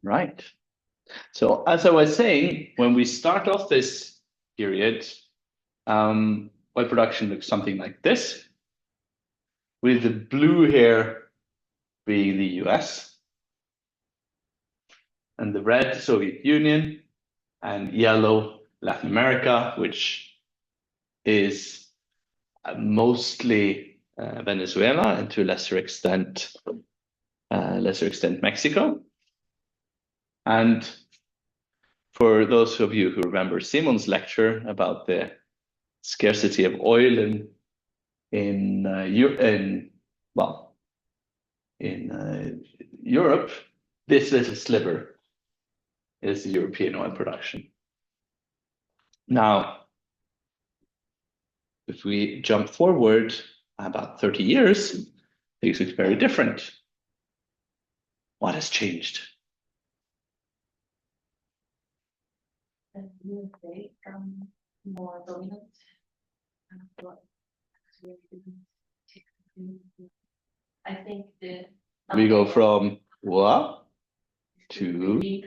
Right. So as I was saying, when we start off this period, oil production looks something like this, with the blue here being the US and the red Soviet Union and yellow Latin America, which is mostly Venezuela and to a lesser extent Mexico. And for those of you who remember Simon's lecture about the scarcity of oil in well in Europe, this little sliver is the European oil production. Now, if we jump forward about 30 years, things look very different. What has changed? More dominant. I think we go from what to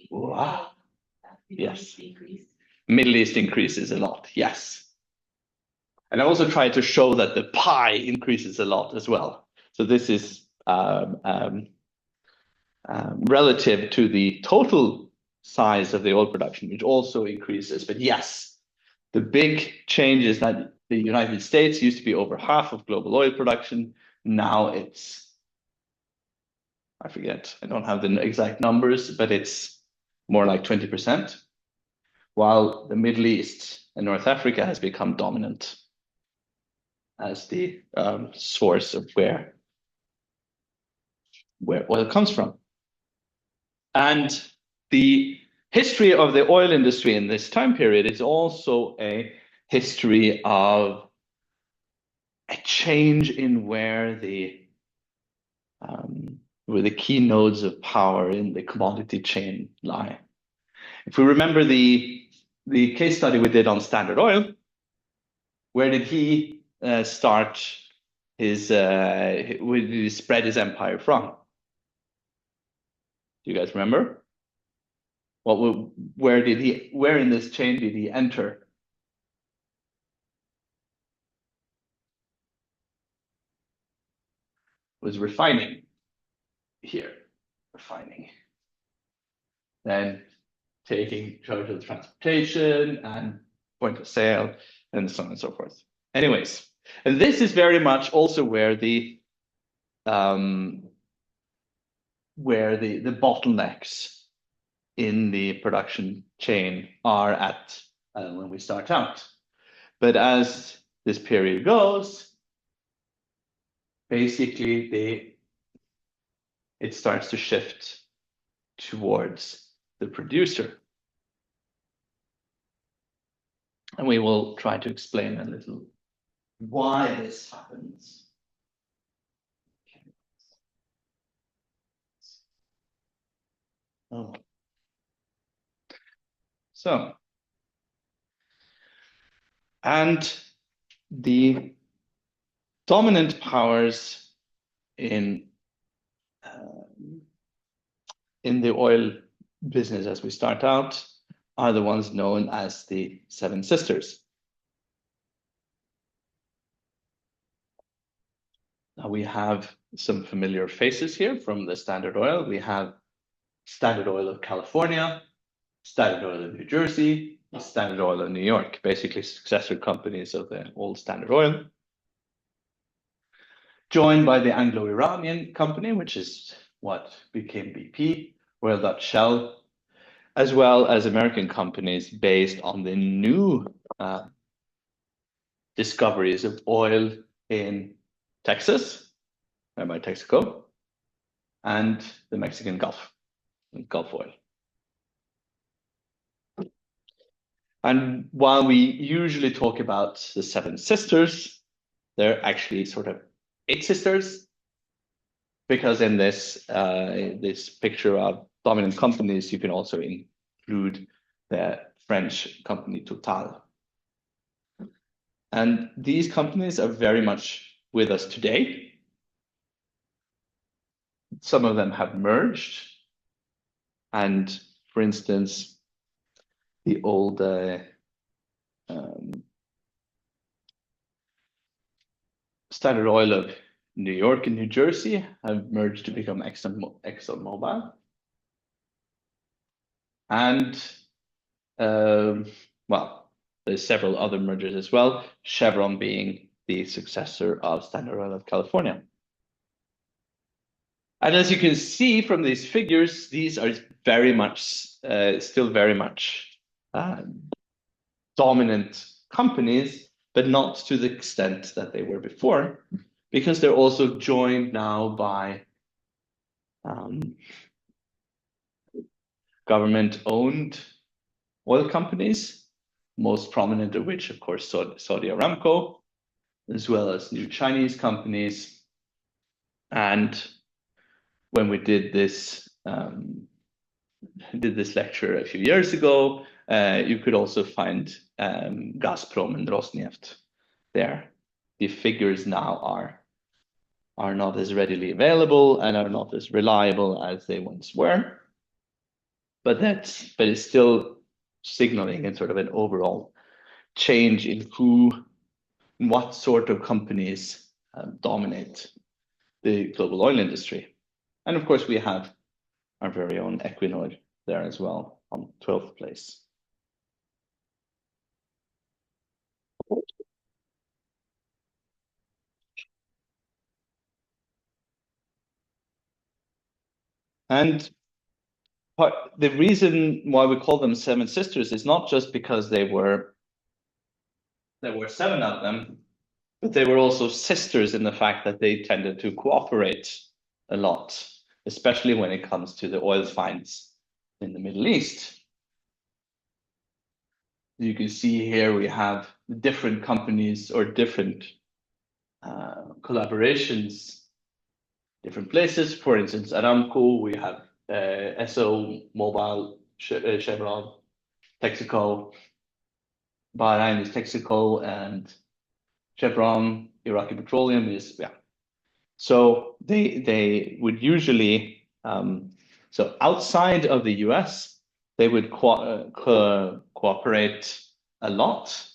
what? Yes. Middle East increases a lot. Yes. And I also tried to show that the pie increases a lot as well. So this is relative to the total size of the oil production, which also increases. But yes, the big change is that the United States used to be over half of global oil production. Now it's, I forget, I don't have the exact numbers, but it's more like 20%, while the Middle East and North Africa has become dominant as the source of where oil comes from. And the history of the oil industry in this time period is also a history of a change in where the key nodes of power in the commodity chain lie. If we remember the case study we did on Standard Oil, where did he start his where did he spread his empire from? Do you guys remember? Where in this chain did he enter? Was refining here, refining. Then taking charge of the transportation and point of sale and so on and so forth. Anyways, and this is very much also where the bottlenecks in the production chain are at when we start out. But as this period goes, basically it starts to shift towards the producer. And we will try to explain a little why this happens. Oh. So, and the dominant powers in the oil business as we start out are the ones known as the Seven Sisters. Now we have some familiar faces here from the Standard Oil. We have Standard Oil of California, Standard Oil of New Jersey, Standard Oil of New York, basically successor companies of the old Standard Oil, joined by the Anglo-Iranian company, which is what became BP, Royal Dutch Shell, as well as American companies based on the new discoveries of oil in Texas, by Texaco, and the Mexican Gulf oil. And while we usually talk about the Seven Sisters, they're actually sort of 8 sisters, because in this this picture of dominant companies, you can also include the French company Total. And these companies are very much with us today. Some of them have merged, And for instance, the old Standard Oil of New York and New Jersey have merged to become ExxonMobil. And well, there's several other mergers as well, Chevron being the successor of Standard Oil of California. And as you can see from these figures, these are very much, still very much dominant companies, but not to the extent that they were before, because they're also joined now by government-owned oil companies, most prominent of which, of course, Saudi Aramco, as well as new Chinese companies. And when we did this lecture a few years ago, you could also find Gazprom and Rosneft there. The figures now are not as readily available and are not as reliable as they once were. But it's still signaling in sort of an overall change in what sort of companies dominate the global oil industry. And of course, we have our very own Equinor there as well on 12th place. And the reason why we call them Seven Sisters is not just because there were seven of them, but they were also sisters in the fact that they tended to cooperate a lot, especially when it comes to the oil finds in the Middle East. You can see here we have different companies or different collaborations, different places. For instance, Aramco, we have Mobil, Chevron, Texaco. Bahrain is Texaco, and Chevron, Iraqi Petroleum is, yeah. So they would usually, so outside of the US, they would cooperate a lot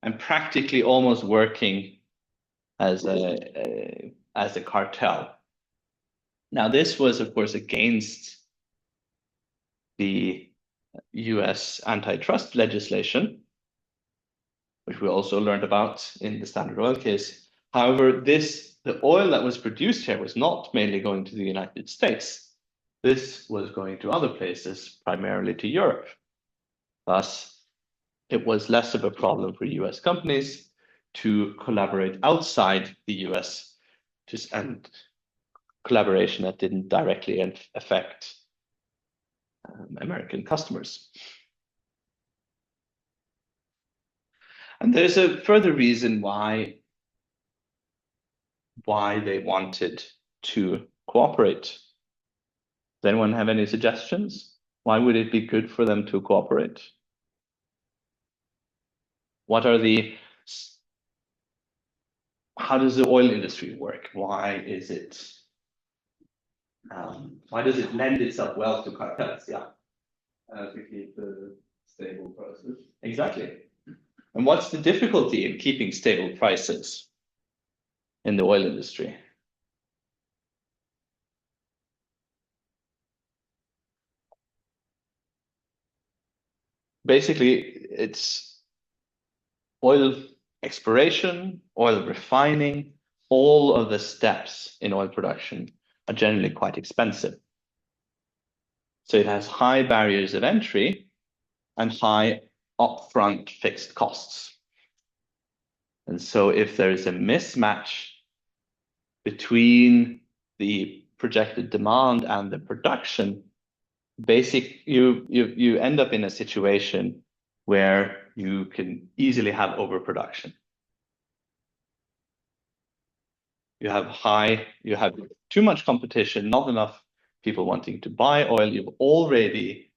and practically almost working as a cartel. Now, this was, of course, against the US antitrust legislation, which we also learned about in the Standard Oil case. However, the oil that was produced here was not mainly going to the United States. This was going to other places, primarily to Europe. Thus, it was less of a problem for US companies to collaborate outside the US, and collaboration that didn't directly affect American customers. And there's a further reason why they wanted to cooperate. Does anyone have any suggestions? Why would it be good for them to cooperate? How does the oil industry work? Why does it lend itself well to cartels? Yeah. To keep the stable prices. Exactly. And what's the difficulty in keeping stable prices in the oil industry? Basically, it's oil exploration, oil refining, all of the steps in oil production are generally quite expensive. So it has high barriers of entry and high upfront fixed costs. And so if there is a mismatch between the projected demand and the production, you end up in a situation where you can easily have overproduction. You have too much competition, not enough people wanting to buy oil. You've already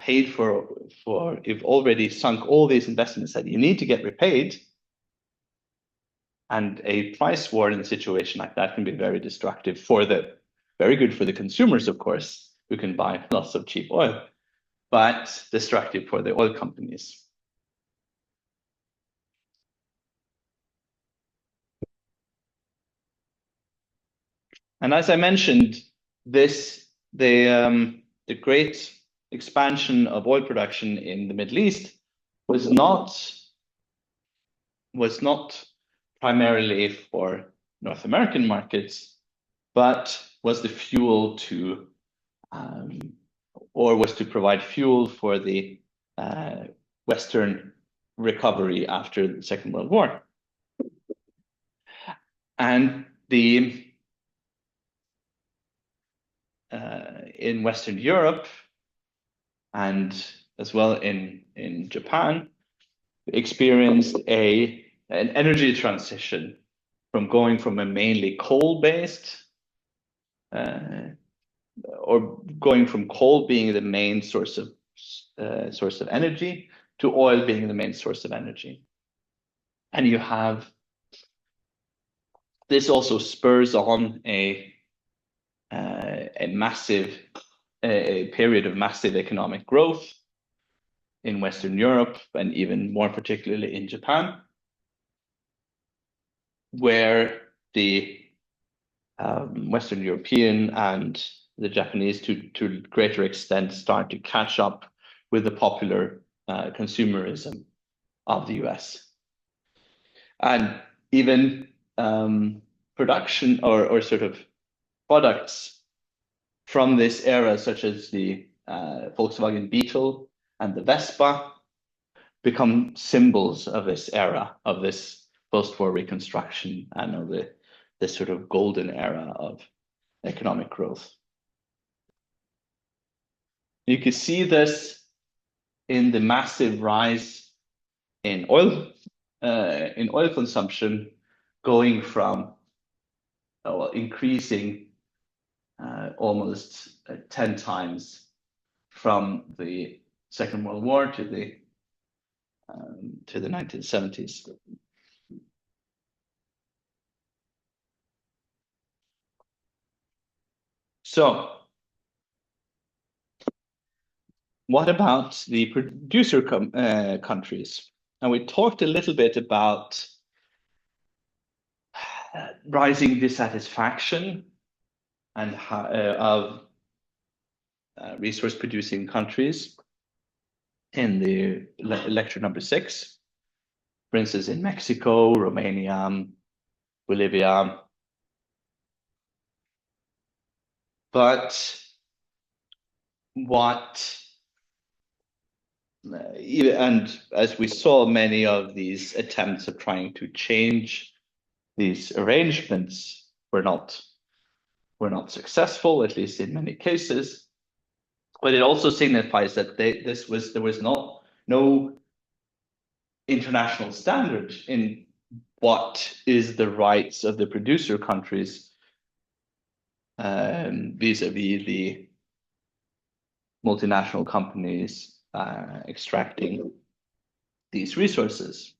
you've already sunk all these investments that you need to get repaid. And a price war in a situation like that can be very destructive very good for the consumers, of course, who can buy lots of cheap oil, but destructive for the oil companies. And as I mentioned, the great expansion of oil production in the Middle East was not primarily for North American markets, but was the fuel to or was to provide fuel for the Western recovery after the Second World War. And in Western Europe and as well in Japan, experienced an energy transition from going from a mainly coal-based or going from coal being the main source of energy to oil being the main source of energy. And you have this also spurs on a period of massive economic growth in Western Europe and even more particularly in Japan, where the Western European and the Japanese to a greater extent start to catch up with the popular consumerism of the US. And even production or sort of products from this era, such as the Volkswagen Beetle and the Vespa, become symbols of this era, of this post-war reconstruction and of this sort of golden era of economic growth. You can see this in the massive rise in oil consumption, going from increasing almost 10 times from the Second World War to the 1970s. So, what about the producer countries? And we talked a little bit about rising dissatisfaction and of resource-producing countries in the lecture number 6. For instance, in Mexico, Romania, Bolivia. But and as we saw, many of these attempts of trying to change these arrangements were not successful, at least in many cases. But it also signifies that there was no international standard in what is the rights of the producer countries vis-a-vis the multinational companies extracting these resources.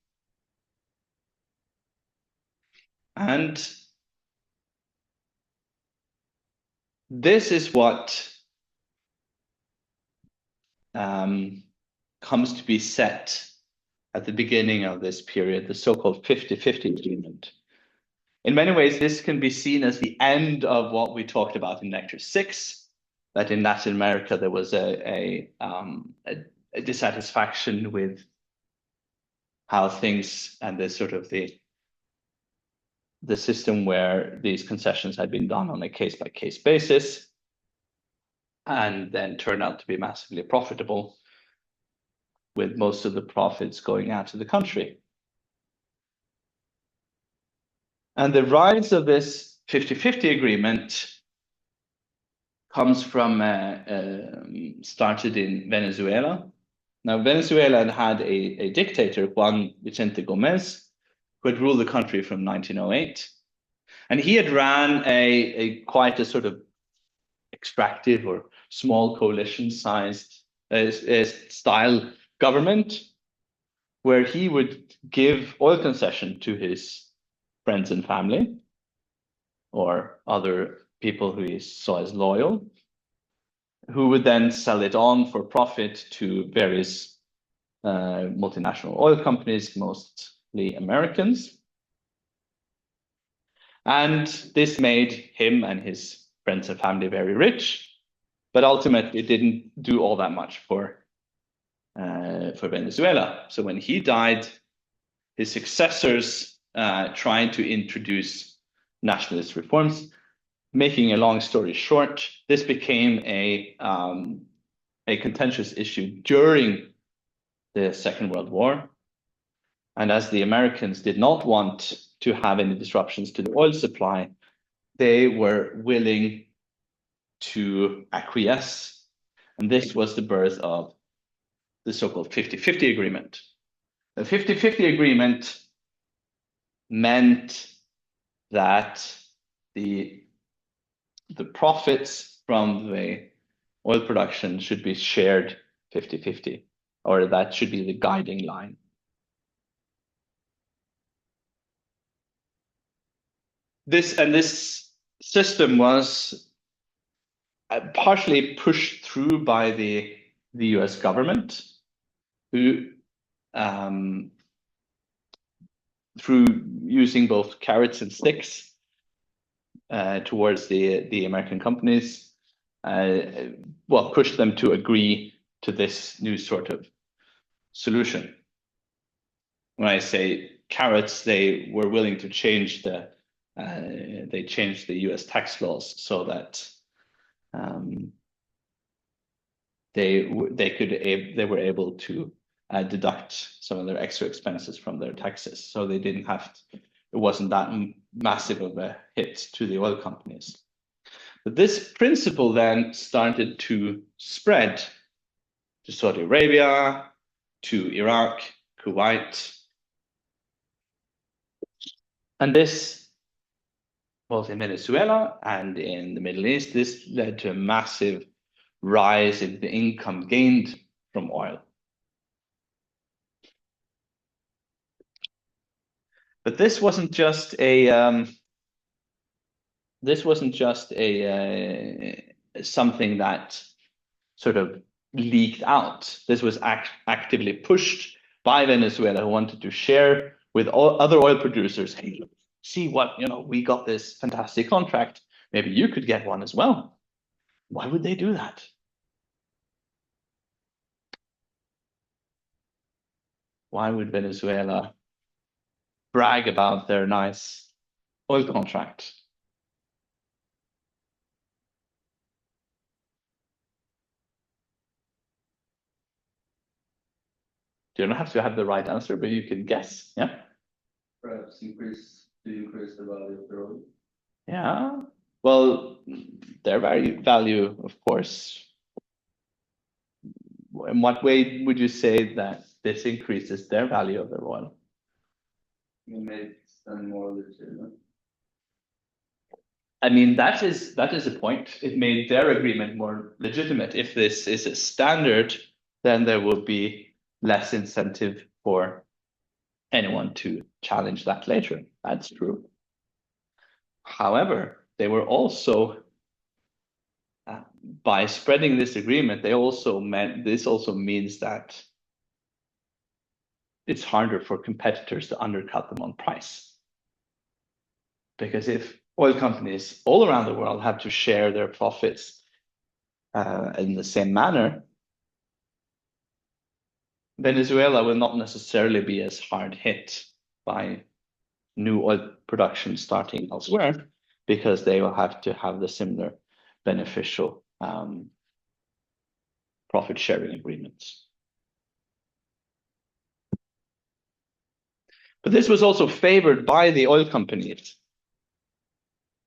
And this is what comes to be set at the beginning of this period, the so-called 50-50 agreement. In many ways, this can be seen as the end of what we talked about in lecture 6, that in Latin America there was a dissatisfaction with how things and the sort of the system where these concessions had been done on a case-by-case basis, and then turned out to be massively profitable, with most of the profits going out to the country. And the rise of this 50-50 agreement comes from, started in Venezuela. Now, Venezuela had a dictator, Juan Vicente Gomez, who had ruled the country from 1908. And he had ran quite a sort of extractive or small coalition-sized style government, where he would give oil concession to his friends and family or other people who he saw as loyal. who would then sell it on for profit to various multinational oil companies, mostly Americans. And this made him and his friends and family very rich, but ultimately it didn't do all that much for Venezuela. So when he died, his successors tried to introduce nationalist reforms. Making a long story short, this became a contentious issue during the Second World War. And as the Americans did not want to have any disruptions to the oil supply, they were willing to acquiesce. And this was the birth of the so-called 50-50 agreement. The 50-50 agreement meant that the profits from the oil production should be shared 50-50, or that should be the guiding line. This system was partially pushed through by the US government, who through using both carrots and sticks towards the American companies, pushed them to agree to this new sort of solution. When I say carrots, they were willing to change they changed the US tax laws so that they were able to deduct some of their extra expenses from their taxes. So they didn't have to, it wasn't that massive of a hit to the oil companies. But this principle then started to spread to Saudi Arabia, to Iraq, Kuwait. And this, both in Venezuela and in the Middle East, this led to a massive rise in the income gained from oil. But this wasn't just something that sort of leaked out. This was actively pushed by Venezuela, who wanted to share with other oil producers. Hey, look, see what, we got this fantastic contract. Maybe you could get one as well. Why would they do that? Why would Venezuela brag about their nice oil contract? You don't have to have the right answer, but you can guess. Yeah. Perhaps increase the value of the oil. Yeah. Well, their value, of course. In what way would you say that this increases their value of their oil? It makes them more legitimate. I mean, that is a point. It made their agreement more legitimate. If this is a standard, then there will be less incentive for anyone to challenge that later. That's true. However, they were also, by spreading this agreement, this also means that it's harder for competitors to undercut them on price. Because if oil companies all around the world have to share their profits in the same manner, Venezuela will not necessarily be as hard hit by new oil production starting elsewhere, because they will have to have the similar beneficial profit sharing agreements. But this was also favored by the oil companies.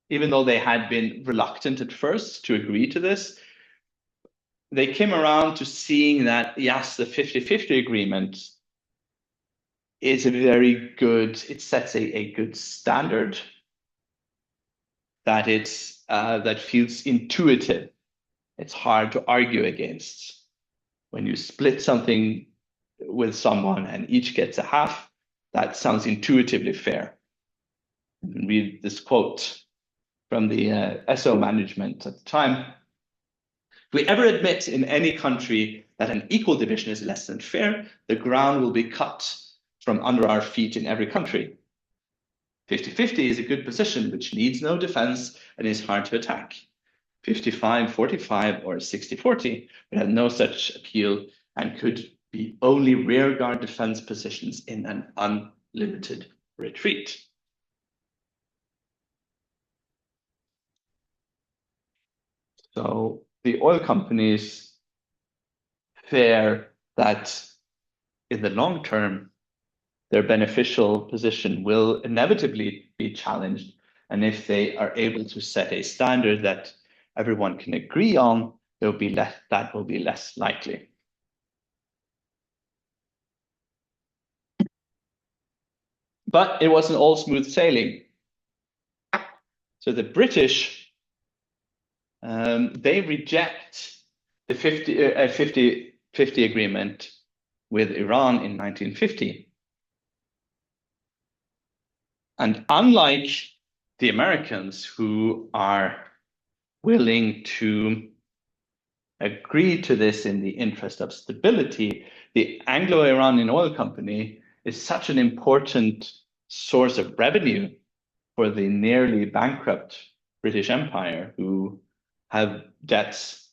Even though they had been reluctant at first to agree to this, they came around to seeing that, yes, the 50-50 agreement is a very good, it sets a good standard, that that feels intuitive. It's hard to argue against. When you split something with someone and each gets a half, that sounds intuitively fair. You can read this quote from the Esso management at the time. If we ever admit in any country that an equal division is less than fair, the ground will be cut from under our feet in every country. 50-50 is a good position which needs no defense and is hard to attack. 55-45 or 60-40 would have no such appeal and could be only rearguard defense positions in an unlimited retreat. So the oil companies fear that in the long term, their beneficial position will inevitably be challenged. And if they are able to set a standard that everyone can agree on, that will be less likely. But it wasn't all smooth sailing. So the British, they reject the 50-50 agreement with Iran in 1950. And unlike the Americans, who are willing to agree to this in the interest of stability, the Anglo-Iranian Oil Company is such an important source of revenue for the nearly bankrupt British Empire, who have debts,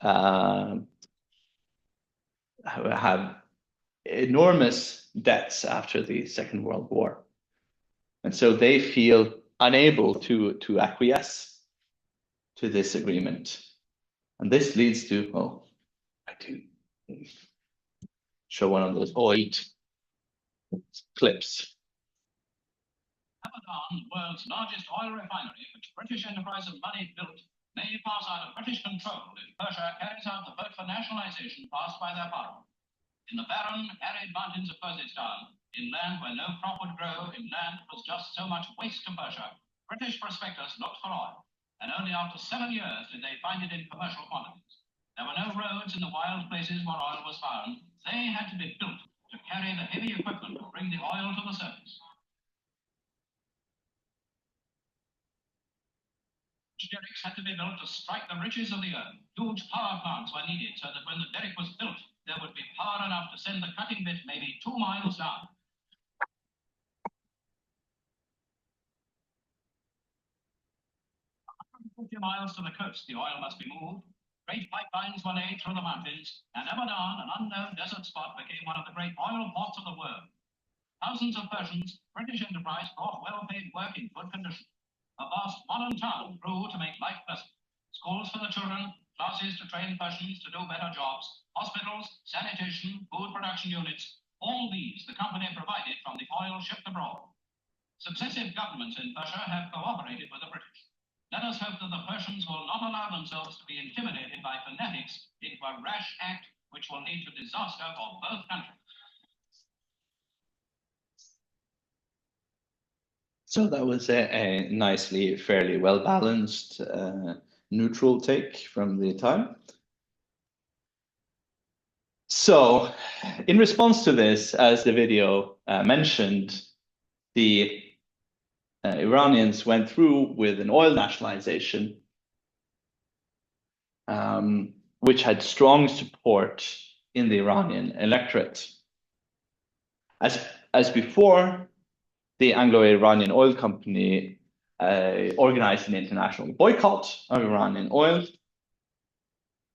have enormous debts after the Second World War. And so they feel unable to acquiesce to this agreement. And this leads to, oh, I do show one of those old clips. Abadan, the world's largest oil refinery, which British enterprise and money built, may pass out of British control if Persia carries out the vote for nationalization passed by their parliament. In the barren, arid mountains of Khuzestan, in land where no crop would grow, in land that was just so much waste to Persia, British prospectors looked for oil, and only after 7 years did they find it in commercial quantities. There were no roads in the wild places where oil was found. They had to be built to carry the heavy equipment to bring the oil to the surface. Derricks had to be built to strike the riches of the earth. Huge power plants were needed so that when the derrick was built, there would be power enough to send the cutting bit maybe 2 miles down. 150 miles to the coast, the oil must be moved. Great pipelines were laid through the mountains, and Abadan, an unknown desert spot, became one of the great oil ports of the world. Thousands of Persians, British enterprise, brought well-paid work in good condition. A vast modern town grew to make life pleasant. Schools for the children, classes to train Persians to do better jobs, hospitals, sanitation, food production units, all these the company provided from the oil shipped abroad. Successive governments in Persia have cooperated with the British. Let us hope that the Persians will not allow themselves to be intimidated by fanatics into a rash act which will lead to disaster for both countries. So that was a nicely, fairly well-balanced, neutral take from the time. So in response to this, as the video mentioned, the Iranians went through with an oil nationalization, which had strong support in the Iranian electorate. As before, the Anglo-Iranian Oil Company organized an international boycott of Iranian oil.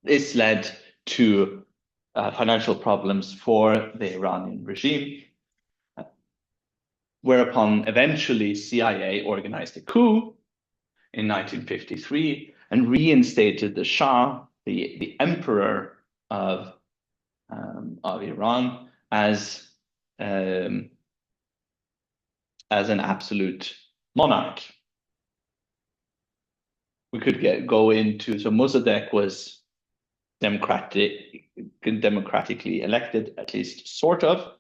This led to financial problems for the Iranian regime, whereupon eventually CIA organized a coup in 1953 and reinstated the Shah, the emperor of Iran, as an absolute monarch. We could go into, so Mossadegh was democratically elected, at least sort of.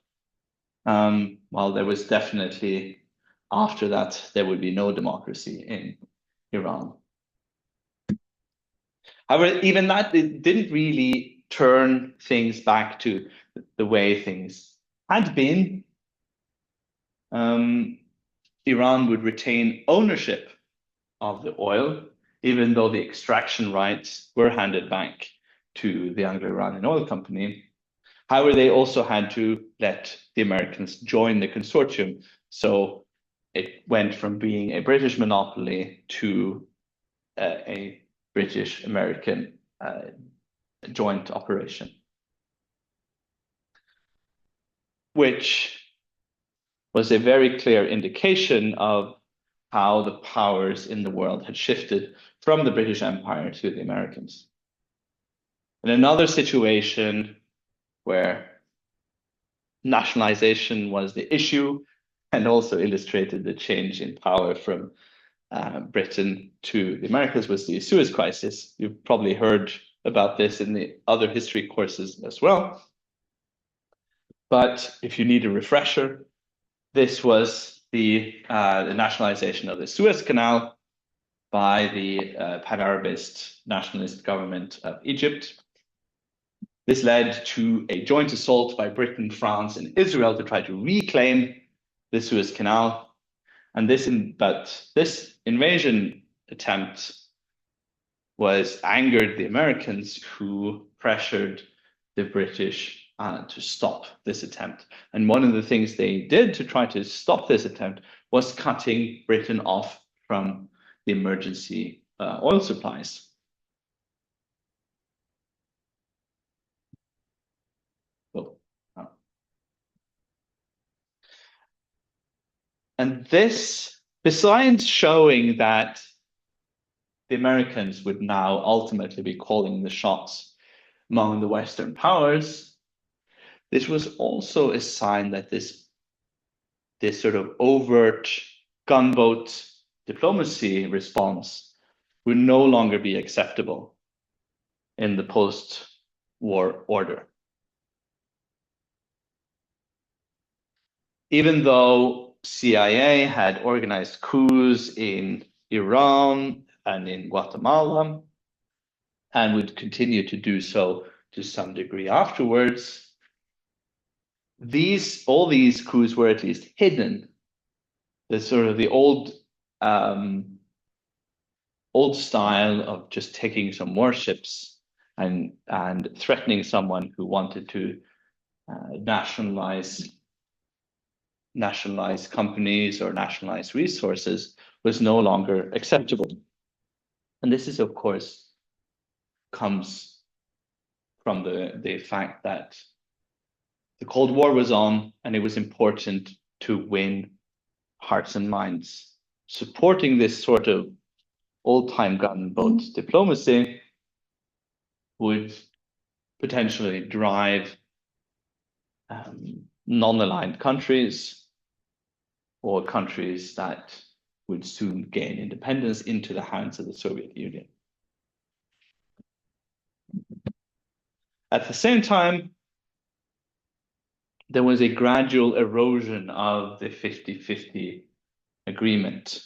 While there was definitely, after that, there would be no democracy in Iran. However, even that, it didn't really turn things back to the way things had been. Iran would retain ownership of the oil. even though the extraction rights were handed back to the Anglo-Iranian Oil Company. However, they also had to let the Americans join the consortium. So it went from being a British monopoly to a British-American joint operation, which was a very clear indication of how the powers in the world had shifted from the British Empire to the Americans. In another situation where nationalization was the issue and also illustrated the change in power from Britain to the Americas was the Suez Crisis. You've probably heard about this in the other history courses as well. But if you need a refresher, this was the nationalization of the Suez Canal by the Pan-Arabist nationalist government of Egypt. This led to a joint assault by Britain, France, and Israel to try to reclaim the Suez Canal. And this invasion attempt angered the Americans, who pressured the British to stop this attempt. And one of the things they did to try to stop this attempt was cutting Britain off from the emergency oil supplies. And this, besides showing that the Americans would now ultimately be calling the shots among the Western powers, this was also a sign that this sort of overt gunboat diplomacy response would no longer be acceptable in the post-war order. Even though CIA had organized coups in Iran and in Guatemala, and would continue to do so to some degree afterwards, all these coups were at least hidden. The sort of the old style of just taking some warships and threatening someone who wanted to nationalize companies or nationalize resources was no longer acceptable. And this is, of course, comes from the fact that the Cold War was on, and it was important to win hearts and minds. Supporting this sort of old-time gunboat diplomacy would potentially drive non-aligned countries or countries that would soon gain independence into the hands of the Soviet Union. At the same time, there was a gradual erosion of the 50-50 agreement.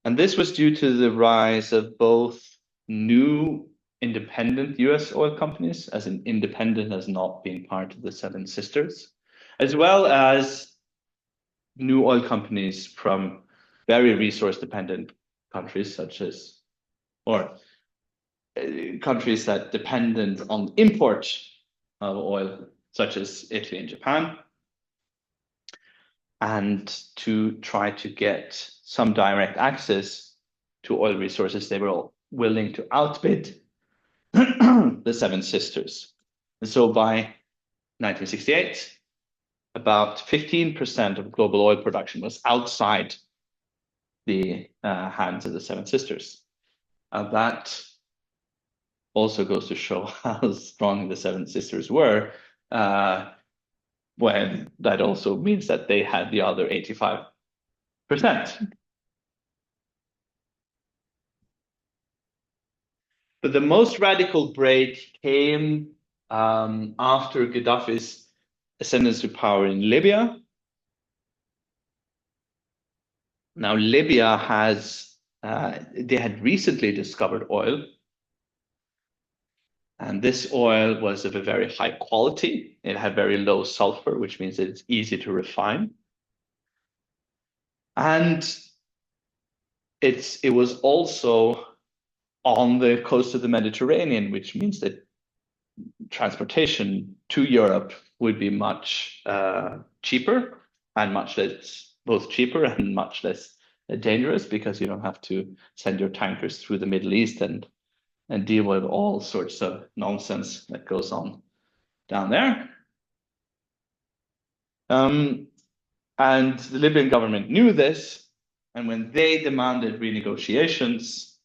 And this was due to the rise of both new independent US oil companies, as in independent as not being part of the Seven Sisters, as well as new oil companies from very resource-dependent countries countries that depended on import of oil, such as Italy and Japan, and to try to get some direct access to oil resources, they were all willing to outbid the Seven Sisters. And so by 1968, about 15% of global oil production was outside the hands of the Seven Sisters. That also goes to show how strong the Seven Sisters were, when that also means that they had the other 85%. But the most radical break came after Gaddafi's ascendance to power in Libya. Now, Libya they had recently discovered oil. And this oil was of a very high quality. It had very low sulfur, which means it's easy to refine. And it was also on the coast of the Mediterranean, which means that transportation to Europe would be much cheaper and much less, both cheaper and much less dangerous, because you don't have to send your tankers through the Middle East and deal with all sorts of nonsense that goes on down there. And the Libyan government knew this, and when they demanded renegotiations,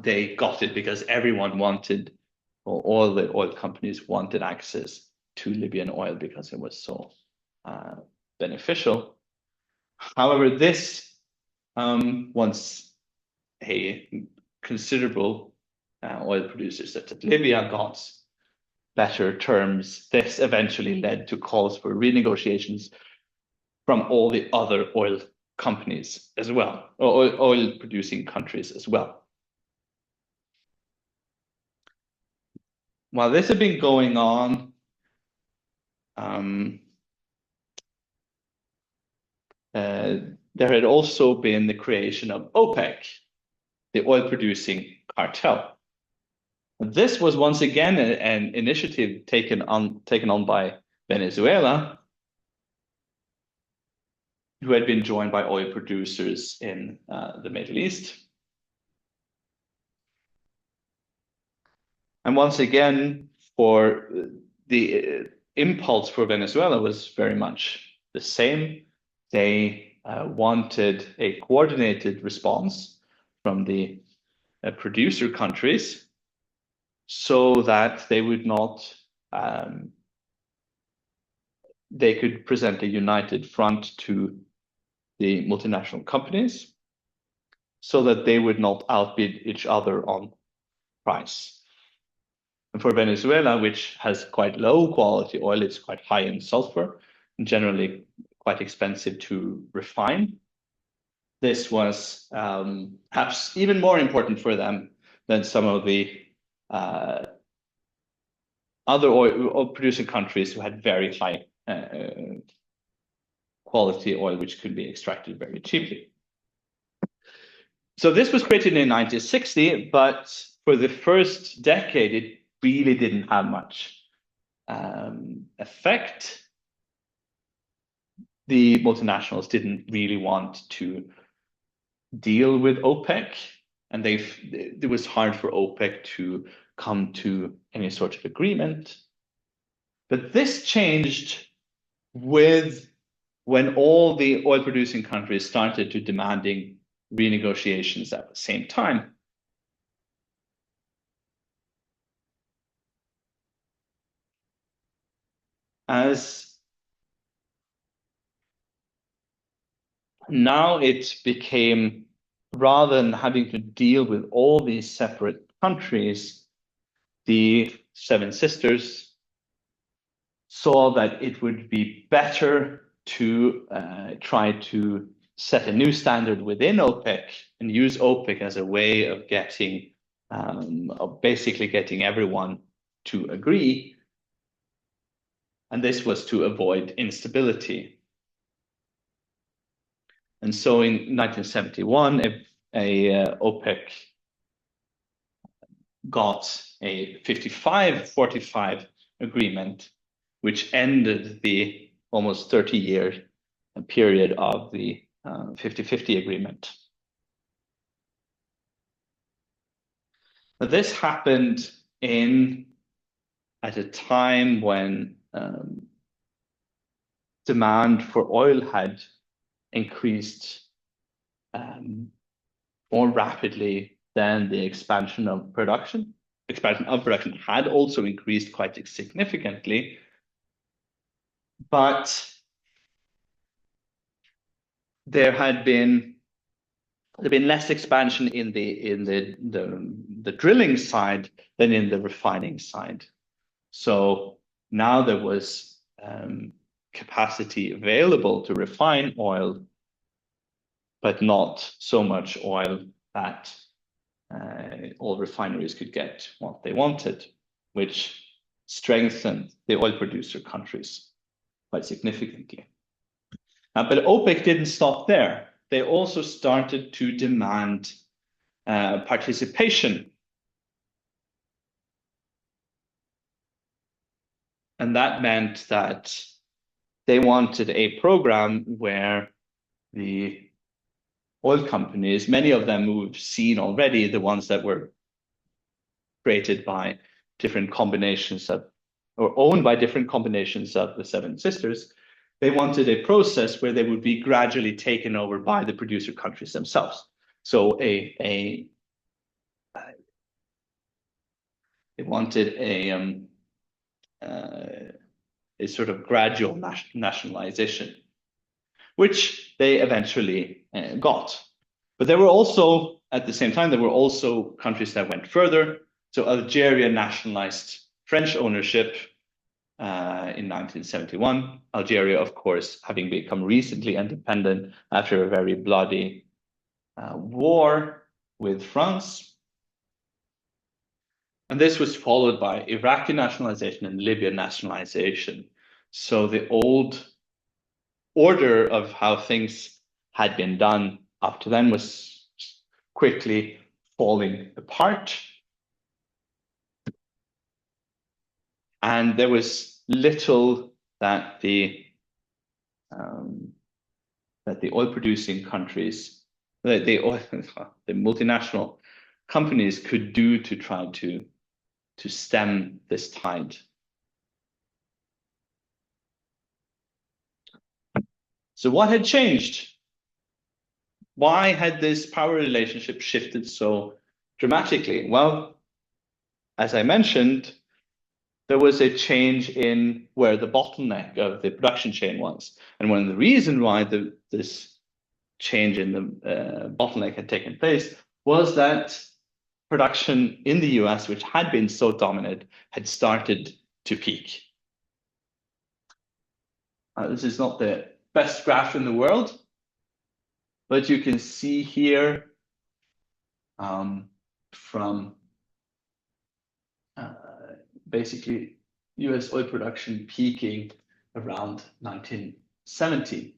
they got it, because everyone wanted, or all the oil companies wanted, access to Libyan oil because it was so beneficial. However, this, once a considerable oil producers such as Libya got better terms, this eventually led to calls for renegotiations from all the other oil companies as well, or oil producing countries as well. While this had been going on, there had also been the creation of OPEC, the oil producing cartel. This was once again an initiative taken on by Venezuela, who had been joined by oil producers in the Middle East. And once again, for the impulse for Venezuela was very much the same. They wanted a coordinated response from the producer countries, so that they would not, they could present a united front to the multinational companies, so that they would not outbid each other on price. And for Venezuela, which has quite low quality oil, it's quite high in sulfur and generally quite expensive to refine. This was perhaps even more important for them than some of the other oil producing countries who had very high quality oil, which could be extracted very cheaply. So this was created in 1960, but for the first decade, it really didn't have much effect. The multinationals didn't really want to deal with OPEC, and it was hard for OPEC to come to any sort of agreement. But this changed when all the oil producing countries started to demanding renegotiations at the same time. As now it became, rather than having to deal with all these separate countries, the Seven Sisters saw that it would be better to try to set a new standard within OPEC and use OPEC as a way of getting, of basically getting everyone to agree. And this was to avoid instability. And so in 1971, OPEC got a 55-45 agreement, which ended the almost 30-year period of the 50-50 agreement. But this happened at a time when demand for oil had increased more rapidly than the expansion of production. Expansion of production had also increased quite significantly, but there had been less expansion in the drilling side than in the refining side. So now there was capacity available to refine oil, but not so much oil that all refineries could get what they wanted, which strengthened the oil producer countries quite significantly. But OPEC didn't stop there. They also started to demand participation. And that meant that they wanted a program where the oil companies, many of them we've seen already, the ones that were created by different combinations of, or owned by different combinations of the Seven Sisters, they wanted a process where they would be gradually taken over by the producer countries themselves. So they wanted a sort of gradual nationalization, which they eventually got. But there were also, at the same time, there were also countries that went further. So Algeria nationalized French ownership in 1971. Algeria, of course, having become recently independent after a very bloody war with France. And this was followed by Iraqi nationalization and Libyan nationalization. So the old order of how things had been done up to then was quickly falling apart. And there was little that the oil producing countries, the multinational companies could do to try to stem this tide. So what had changed? Why had this power relationship shifted so dramatically? Well, as I mentioned, there was a change in where the bottleneck of the production chain was. And one of the reasons why this change in the bottleneck had taken place was that production in the US, which had been so dominant, had started to peak. This is not the best graph in the world, but you can see here from basically US oil production peaking around 1970.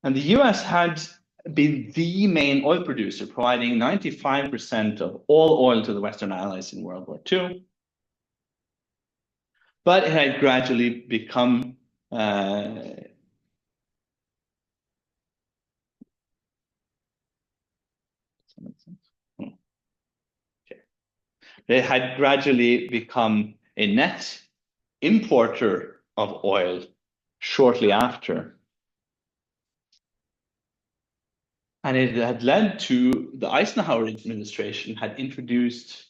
And the US had been the main oil producer, providing 95% of all oil to the Western Allies in World War II. But it had gradually become It had gradually become a net importer of oil shortly after. And it had led to the Eisenhower administration had introduced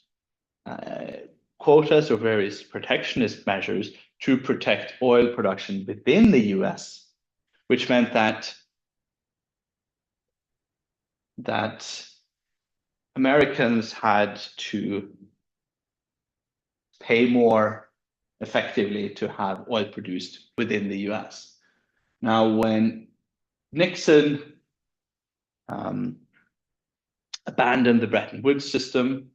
quotas or various protectionist measures to protect oil production within the US, which meant that Americans had to pay more effectively to have oil produced within the US. Now, when Nixon abandoned the Bretton Woods system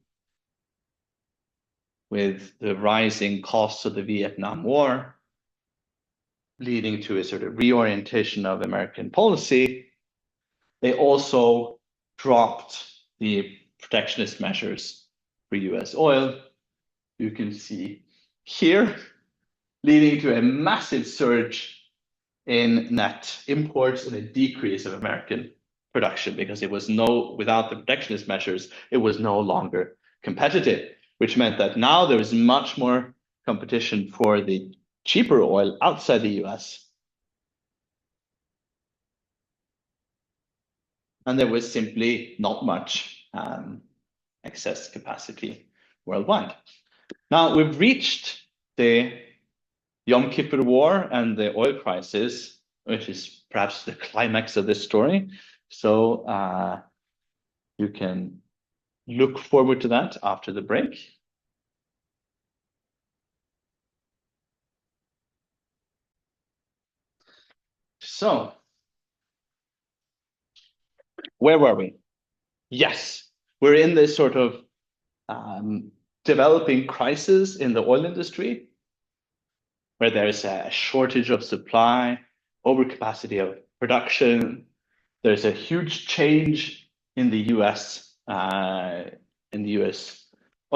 with the rising costs of the Vietnam War, leading to a sort of reorientation of American policy, they also dropped the protectionist measures for US oil. You can see here, leading to a massive surge in net imports and a decrease of American production, because it was without the protectionist measures, it was no longer competitive, which meant that now there was much more competition for the cheaper oil outside the US. And there was simply not much excess capacity worldwide. Now we've reached the Yom Kippur War and the oil crisis, which is perhaps the climax of this story. So you can look forward to that after the break. So, where were we? Yes, we're in this sort of developing crisis in the oil industry, where there's a shortage of supply, overcapacity of production. There's a huge change in the US oil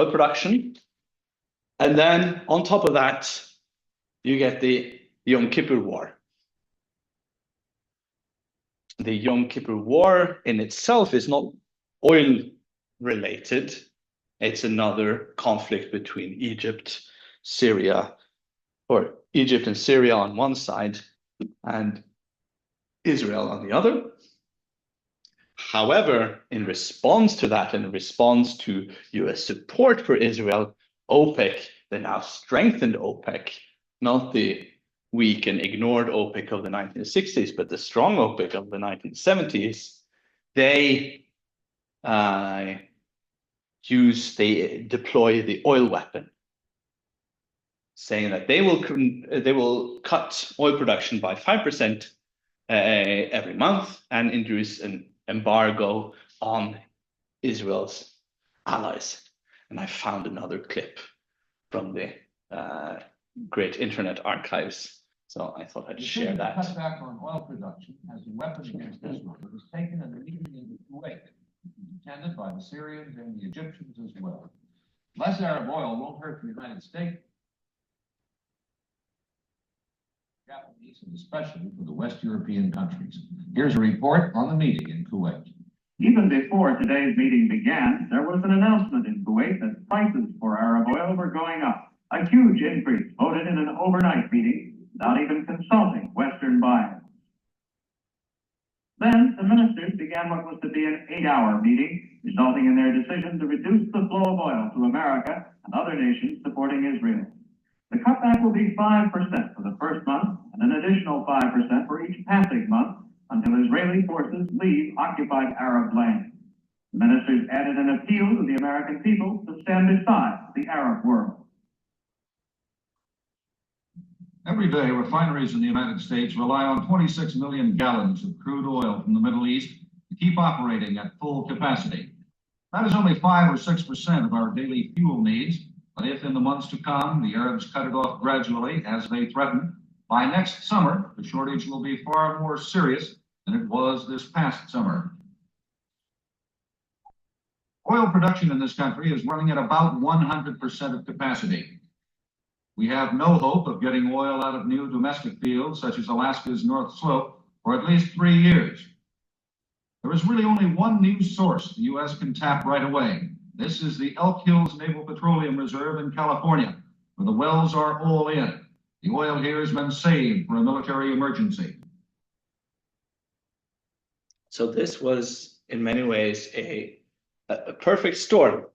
production. And then on top of that, you get the Yom Kippur War. The Yom Kippur War in itself is not oil related. It's another conflict between Egypt and Syria on one side and Israel on the other. However, in response to that and in response to US support for Israel, OPEC, the now strengthened OPEC, not the weak and ignored OPEC of the 1960s, but the strong OPEC of the 1970s, they deploy the oil weapon, saying that they will cut oil production by 5% every month and introduce an embargo on Israel's allies. And I found another clip from the great internet archives, so I thought I'd share that. The cut back on oil production as a weapon against Israel was taken at a meeting in Kuwait, attended by the Syrians and the Egyptians as well. Less Arab oil won't hurt the United States, Japanese, and especially for the West European countries. Here's a report on the meeting in Kuwait. Even before today's meeting began, there was an announcement in Kuwait that prices for Arab oil were going up. A huge increase voted in an overnight meeting without even consulting Western buyers. Then the ministers began what was to be an 8-hour meeting, resulting in their decision to reduce the flow of oil to America and other nations supporting Israel. The cutback will be 5% for the first month and an additional 5% for each passing month until Israeli forces leave occupied Arab land. The ministers added an appeal to the American people to stand beside the Arab world. Every day, refineries in the United States rely on 26 million gallons of crude oil from the Middle East to keep operating at full capacity. That is only 5 or 6% of our daily fuel needs, but if in the months to come the Arabs cut it off gradually, as they threaten, by next summer, the shortage will be far more serious than it was this past summer. Oil production in this country is running at about 100% of capacity. We have no hope of getting oil out of new domestic fields, such as Alaska's North Slope, for at least 3 years. There is really only one new source the U.S. can tap right away. This is the Elk Hills Naval Petroleum Reserve in California, where the wells are all in. The oil here has been saved for a military emergency. So this was, in many ways, a perfect storm.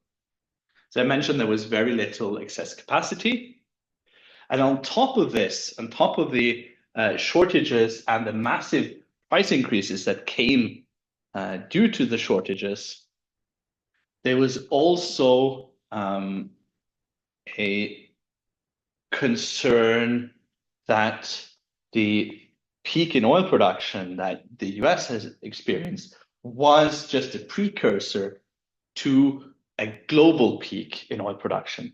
As I mentioned, there was very little excess capacity. And on top of this, on top of the shortages and the massive price increases that came due to the shortages, there was also a concern that the peak in oil production that the US has experienced was just a precursor to a global peak in oil production,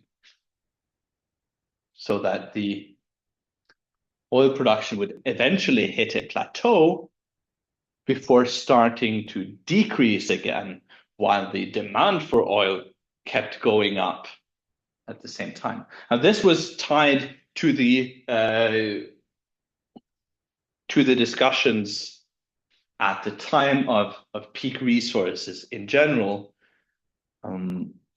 so that the oil production would eventually hit a plateau before starting to decrease again, while the demand for oil kept going up at the same time. Now, this was tied to the discussions at the time of peak resources in general,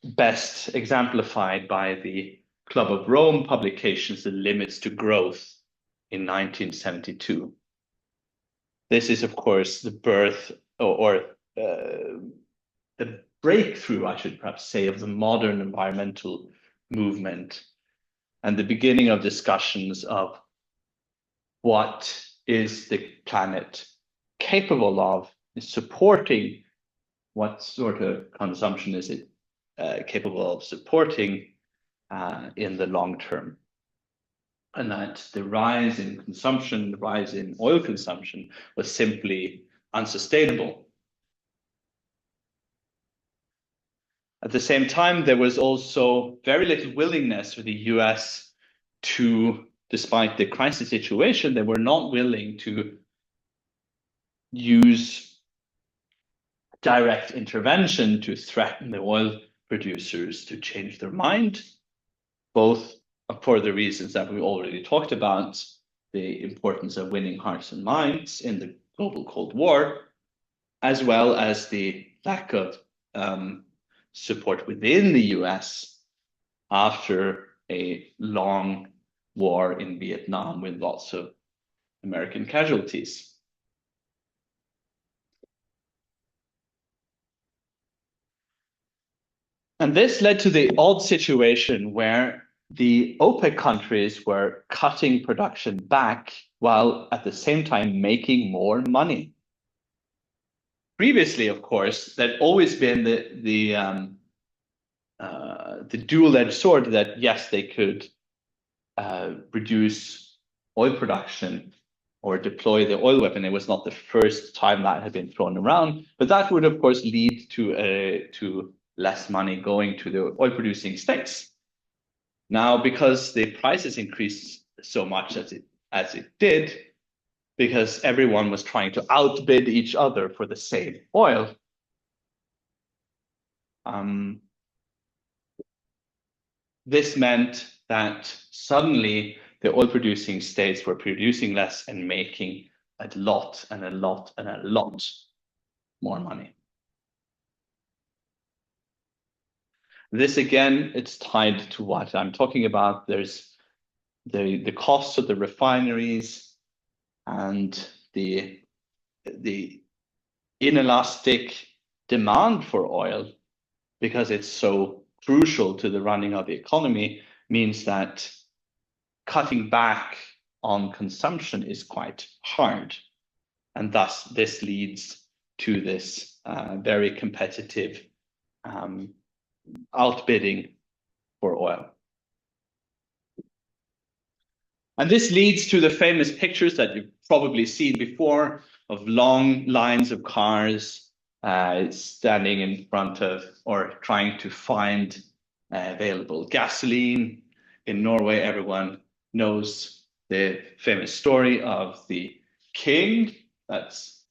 best exemplified by the Club of Rome publications, The Limits to Growth in 1972. This is, of course, the birth or the breakthrough, I should perhaps say, of the modern environmental movement and the beginning of discussions of what is the planet capable of, supporting, what sort of consumption is it capable of supporting in the long term. And that the rise in consumption, the rise in oil consumption was simply unsustainable. At the same time, there was also very little willingness for the US to despite the crisis situation, they were not willing to use direct intervention to threaten the oil producers to change their mind, both for the reasons that we already talked about, the importance of winning hearts and minds in the global Cold War, as well as the lack of support within the US after a long war in Vietnam with lots of American casualties. And this led to the odd situation where the OPEC countries were cutting production back while at the same time making more money. Previously, of course, there'd always been the dual-edged sword that yes, they could reduce oil production or deploy the oil weapon. It was not the first time that had been thrown around, but that would, of course, lead to less money going to the oil-producing states. Now, because the prices increased so much as it did, because everyone was trying to outbid each other for the same oil, this meant that suddenly the oil-producing states were producing less and making a lot and a lot and a lot more money. This again, it's tied to what I'm talking about. There's the cost of the refineries and the inelastic demand for oil, because it's so crucial to the running of the economy, means that cutting back on consumption is quite hard. And thus this leads to this very competitive outbidding for oil. And this leads to the famous pictures that you've probably seen before of long lines of cars standing in front of or trying to find available gasoline. In Norway, everyone knows the famous story of the king. That's,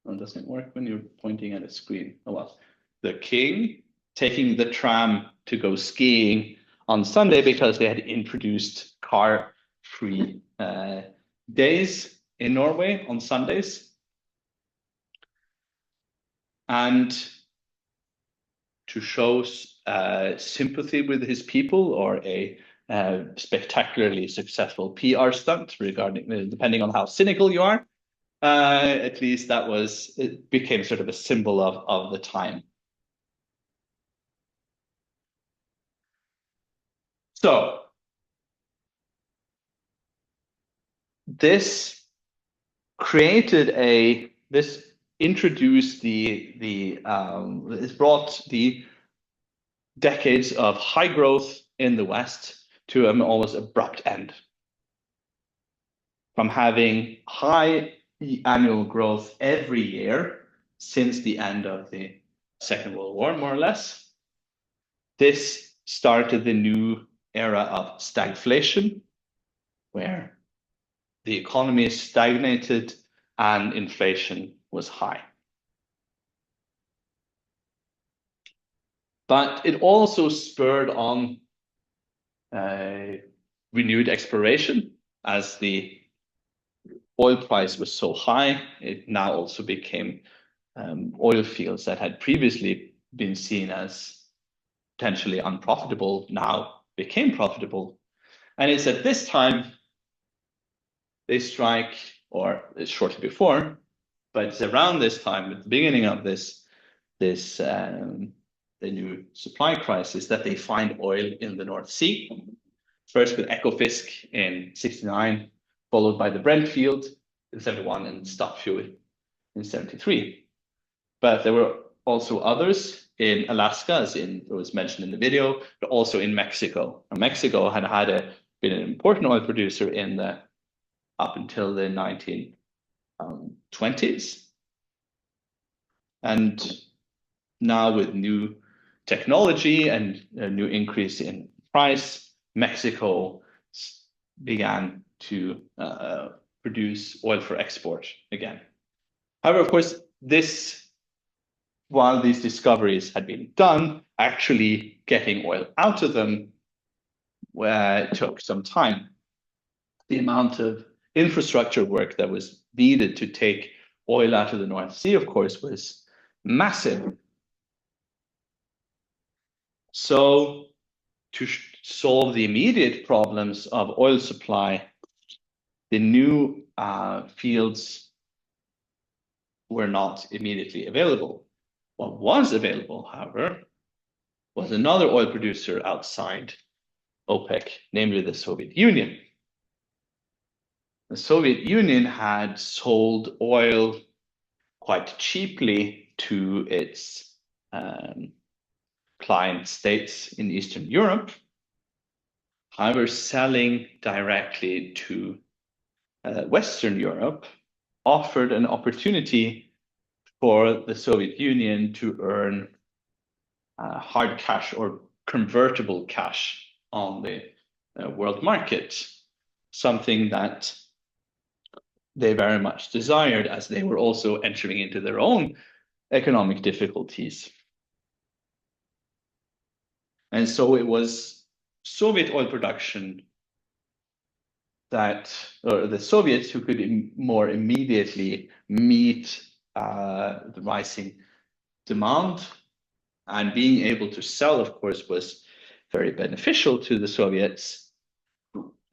oh, doesn't work when you're pointing at a screen. Oh well, the king taking the tram to go skiing on Sunday because they had introduced car-free days in Norway on Sundays. And to show sympathy with his people, or a spectacularly successful PR stunt regarding, depending on how cynical you are, at least it became sort of a symbol of the time. So this introduced this brought the decades of high growth in the West to an almost abrupt end. From having high annual growth every year since the end of the Second World War, more or less, this started the new era of stagflation, where the economy stagnated and inflation was high. But it also spurred on renewed exploration. As the oil price was so high, it now also became oil fields that had previously been seen as potentially unprofitable now became profitable. And it's at this time they strike, or it's shortly before, but it's around this time, at the beginning of the new supply crisis, that they find oil in the North Sea. First with Ekofisk in 69, followed by the Brent field in 71 and Statfjord in 73. But there were also others in Alaska, as it was mentioned in the video, but also in Mexico. And Mexico had been an important oil producer up until the 1920s. And now with new technology and a new increase in price, Mexico began to produce oil for export again. However, of course, while these discoveries had been done, actually getting oil out of them took some time. The amount of infrastructure work that was needed to take oil out of the North Sea, of course, was massive. So to solve the immediate problems of oil supply, the new fields were not immediately available. What was available, however, was another oil producer outside OPEC, namely the Soviet Union. The Soviet Union had sold oil quite cheaply to its client states in Eastern Europe. However, selling directly to Western Europe offered an opportunity for the Soviet Union to earn hard cash or convertible cash on the world market, something that they very much desired, as they were also entering into their own economic difficulties. And so it was Soviet oil production or the Soviets who could more immediately meet the rising demand, and being able to sell, of course, was very beneficial to the Soviets.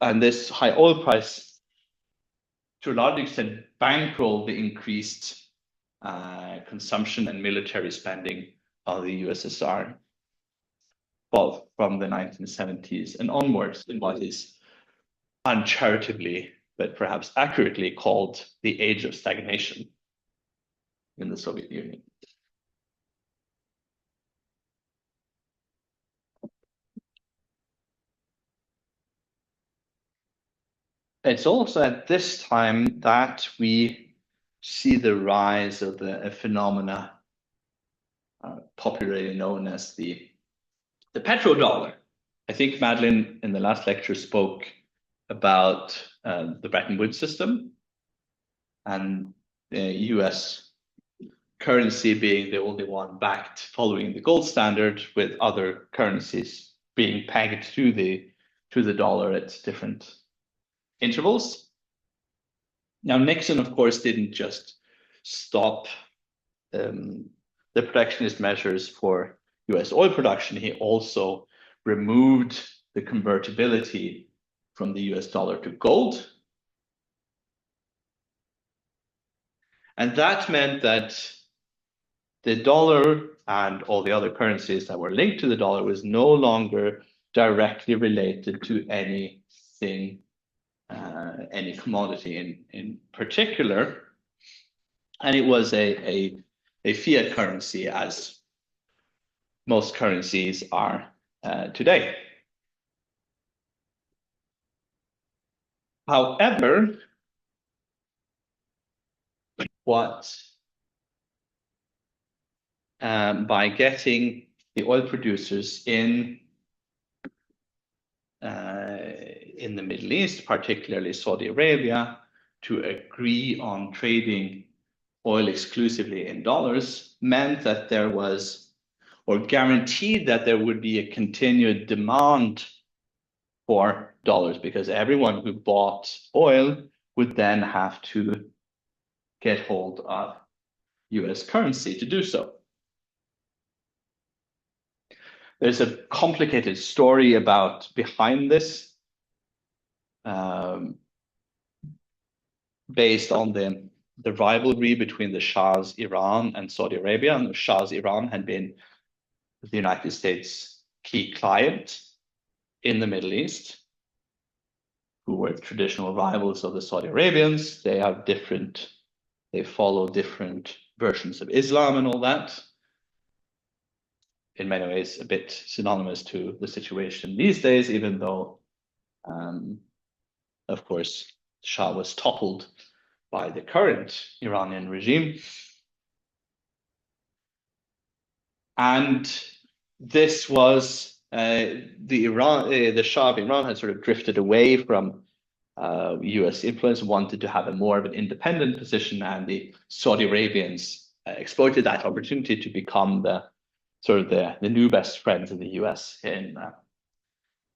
And this high oil price, to a large extent, bankrolled the increased consumption and military spending of the USSR, both from the 1970s and onwards, in what is uncharitably, but perhaps accurately, called the age of stagnation in the Soviet Union. It's also at this time that we see the rise of a phenomena popularly known as the petrodollar. I think Madeline in the last lecture spoke about the Bretton Woods system and the US currency being the only one backed following the gold standard, with other currencies being pegged to the dollar at different intervals. Now, Nixon, of course, didn't just stop the protectionist measures for US oil production. He also removed the convertibility from the US dollar to gold. And that meant that the dollar and all the other currencies that were linked to the dollar was no longer directly related to anything, any commodity in particular. And it was a fiat currency, as most currencies are today. However, by getting the oil producers in the Middle East, particularly Saudi Arabia, to agree on trading oil exclusively in dollars, meant that there was, or guaranteed that there would be a continued demand for dollars, because everyone who bought oil would then have to get hold of US currency to do so. There's a complicated story behind this, based on the rivalry between the Shah's Iran and Saudi Arabia. And the Shah's Iran had been the United States' key client in the Middle East, who were traditional rivals of the Saudi Arabians. They follow different versions of Islam and all that. In many ways, a bit synonymous to the situation these days, even though, of course, Shah was toppled by the current Iranian regime. And this was the Shah of Iran had sort of drifted away from US influence, wanted to have a more of an independent position, and the Saudi Arabians exploited that opportunity to become the sort of the new best friends of the US in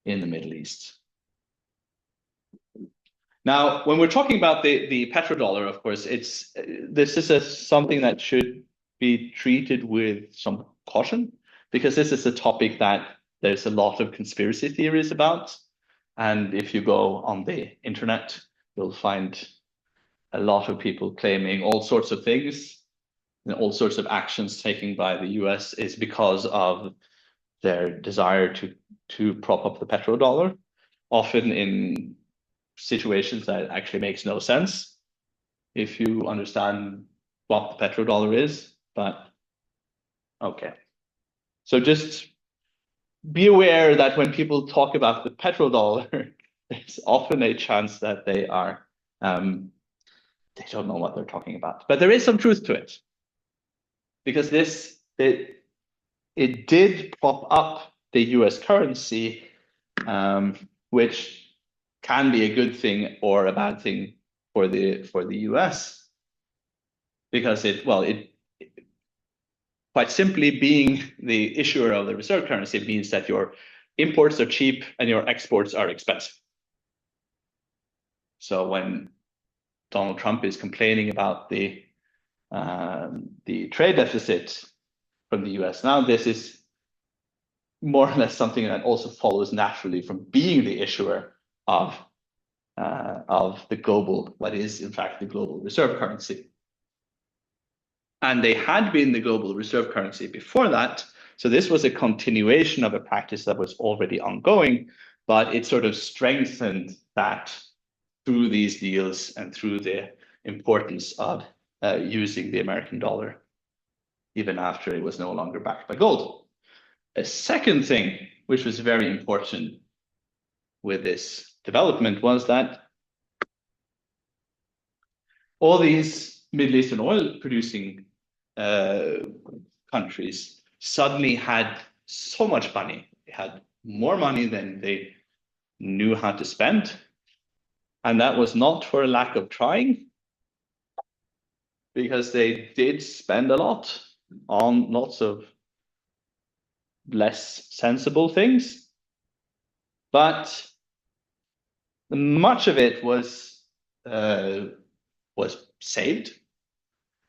the Middle East. Now, when we're talking about the petrodollar, of course, this is something that should be treated with some caution, because this is a topic that there's a lot of conspiracy theories about. And if you go on the internet, you'll find a lot of people claiming all sorts of things, and all sorts of actions taken by the US is because of their desire to prop up the petrodollar, often in situations that actually makes no sense if you understand what the petrodollar is, but okay. So just be aware that when people talk about the petrodollar, there's often a chance that they don't know what they're talking about. But there is some truth to it, because it did prop up the US currency, which can be a good thing or a bad thing for the US, because it quite simply, being the issuer of the reserve currency means that your imports are cheap and your exports are expensive. So when Donald Trump is complaining about the trade deficit from the US now, this is more or less something that also follows naturally from being the issuer of the global, what is in fact the global reserve currency. And they had been the global reserve currency before that. So this was a continuation of a practice that was already ongoing, but it sort of strengthened that through these deals and through the importance of using the American dollar, even after it was no longer backed by gold. A second thing, which was very important with this development, was that all these Middle Eastern oil producing countries suddenly had so much money. They had more money than they knew how to spend. And that was not for a lack of trying, because they did spend a lot on lots of less sensible things. But much of it was saved.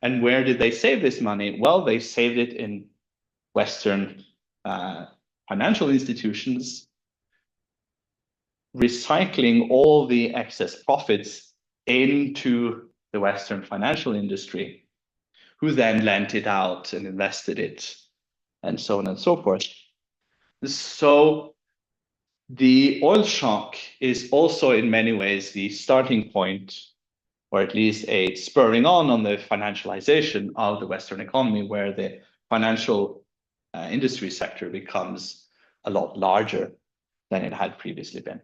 And where did they save this money? Well, they saved it in Western financial institutions, recycling all the excess profits into the Western financial industry, who then lent it out and invested it, and so on and so forth. So the oil shock is also in many ways the starting point, or at least a spurring on the financialization of the Western economy, where the financial industry sector becomes a lot larger than it had previously been.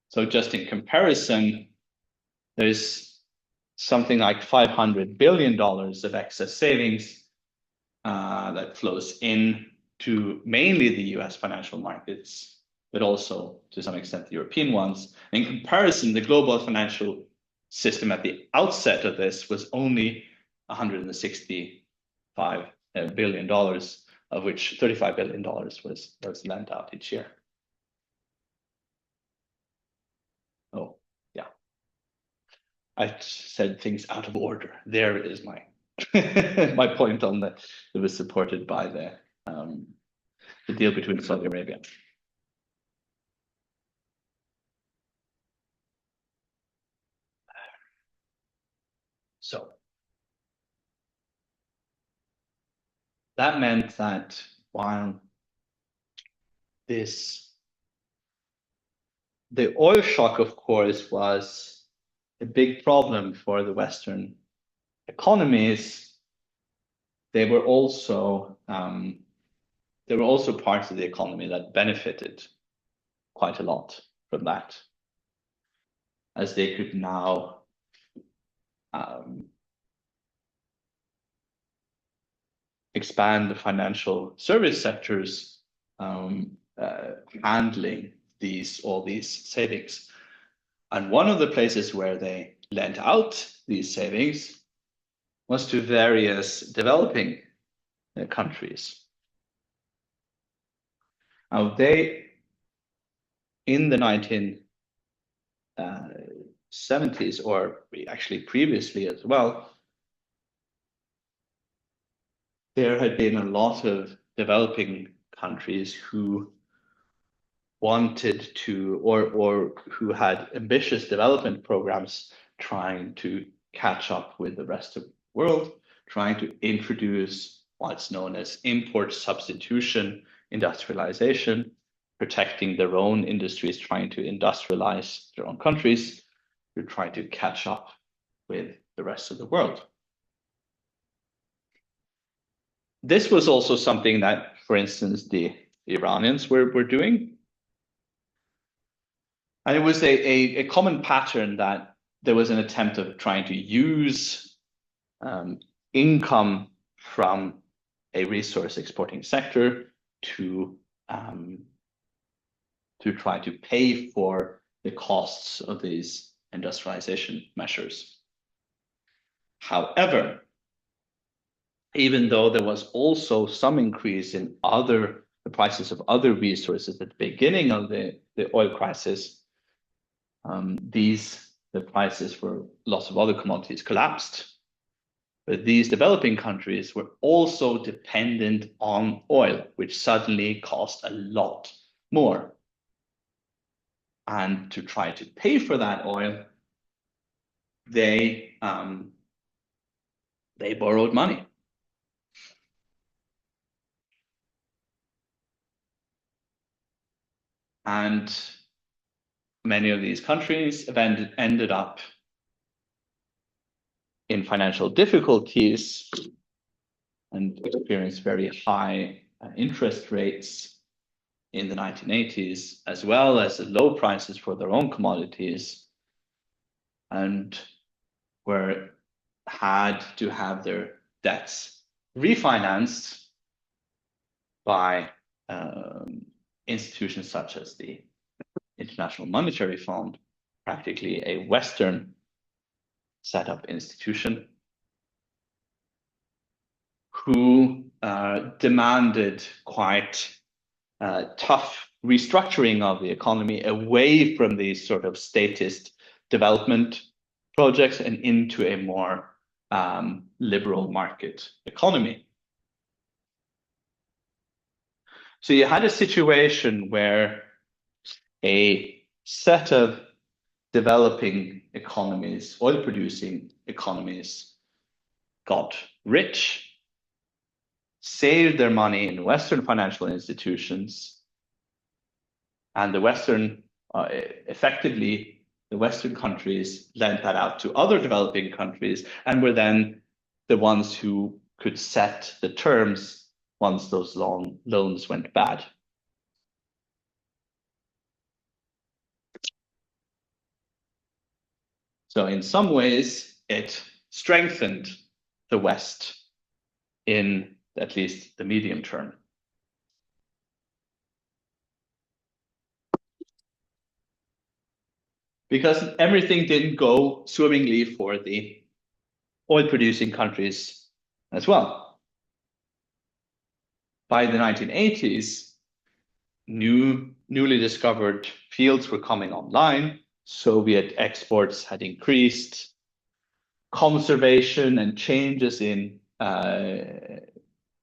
So just in comparison, there's something like $500 billion of excess savings that flows into mainly the US financial markets, but also to some extent the European ones. In comparison, the global financial system at the outset of this was only $165 billion, of which $35 billion was lent out each year. Oh, yeah. I said things out of order. There is my my point on that. It was supported by the deal between Saudi Arabia. So that meant that while the oil shock, of course, was a big problem for the Western economies, there were also parts of the economy that benefited quite a lot from that, as they could now expand the financial service sectors handling all these savings. And one of the places where they lent out these savings was to various developing countries. Now in the 1970s, or actually previously as well, there had been a lot of developing countries who wanted to, or who had ambitious development programs trying to catch up with the rest of the world, trying to introduce what's known as import substitution industrialization, protecting their own industries, trying to industrialize their own countries, to try to catch up with the rest of the world. This was also something that, for instance, the Iranians were doing. And it was a common pattern that there was an attempt of trying to use income from a resource exporting sector to try to pay for the costs of these industrialization measures. However, even though there was also some increase in the prices of other resources at the beginning of the oil crisis, the prices for lots of other commodities collapsed. But these developing countries were also dependent on oil, which suddenly cost a lot more. And to try to pay for that oil, they borrowed money. And many of these countries have ended up in financial difficulties and experienced very high interest rates in the 1980s, as well as the low prices for their own commodities, and had to have their debts refinanced by institutions such as the International Monetary Fund, practically a Western set-up institution, who demanded quite tough restructuring of the economy away from these sort of statist development projects and into a more liberal market economy. So you had a situation where a set of developing economies, oil-producing economies, got rich, saved their money in Western financial institutions, and the Western, effectively, the Western countries lent that out to other developing countries and were then the ones who could set the terms once those loans went bad. So in some ways, it strengthened the West in at least the medium term. Because everything didn't go swimmingly for the oil-producing countries as well. By the 1980s, newly discovered fields were coming online. Soviet exports had increased. Conservation and changes in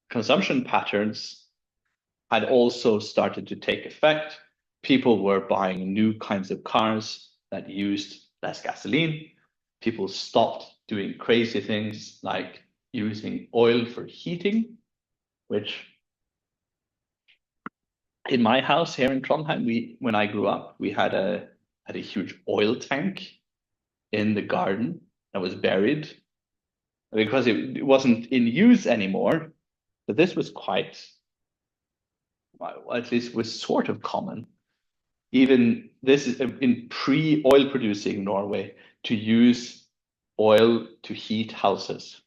consumption patterns had also started to take effect. People were buying new kinds of cars that used less gasoline. People stopped doing crazy things like using oil for heating, which in my house here in Trondheim, when I grew up, we had a huge oil tank in the garden that was buried because it wasn't in use anymore. But this was quite, well, at least was sort of common. Even this is in pre-oil producing Norway, to use oil to heat houses.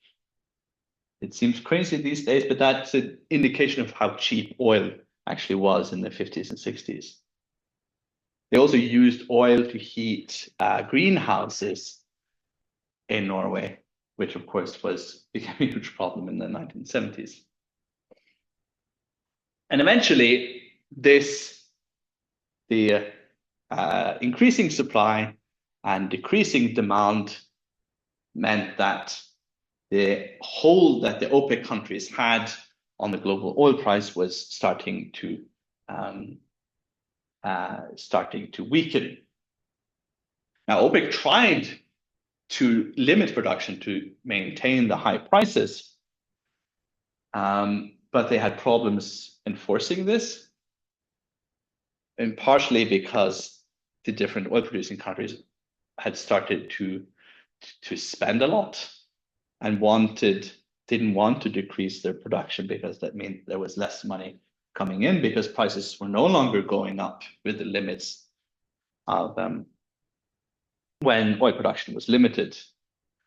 It seems crazy these days, but that's an indication of how cheap oil actually was in the 50s and 60s. They also used oil to heat greenhouses in Norway, which of course became a huge problem in the 1970s. And eventually, the increasing supply and decreasing demand meant that the hold that the OPEC countries had on the global oil price was starting to weaken. Now, OPEC tried to limit production to maintain the high prices, but they had problems enforcing this, and partially because the different oil-producing countries had started to spend a lot and didn't want to decrease their production, because that meant there was less money coming in, because prices were no longer going up with the limits of when oil production was limited.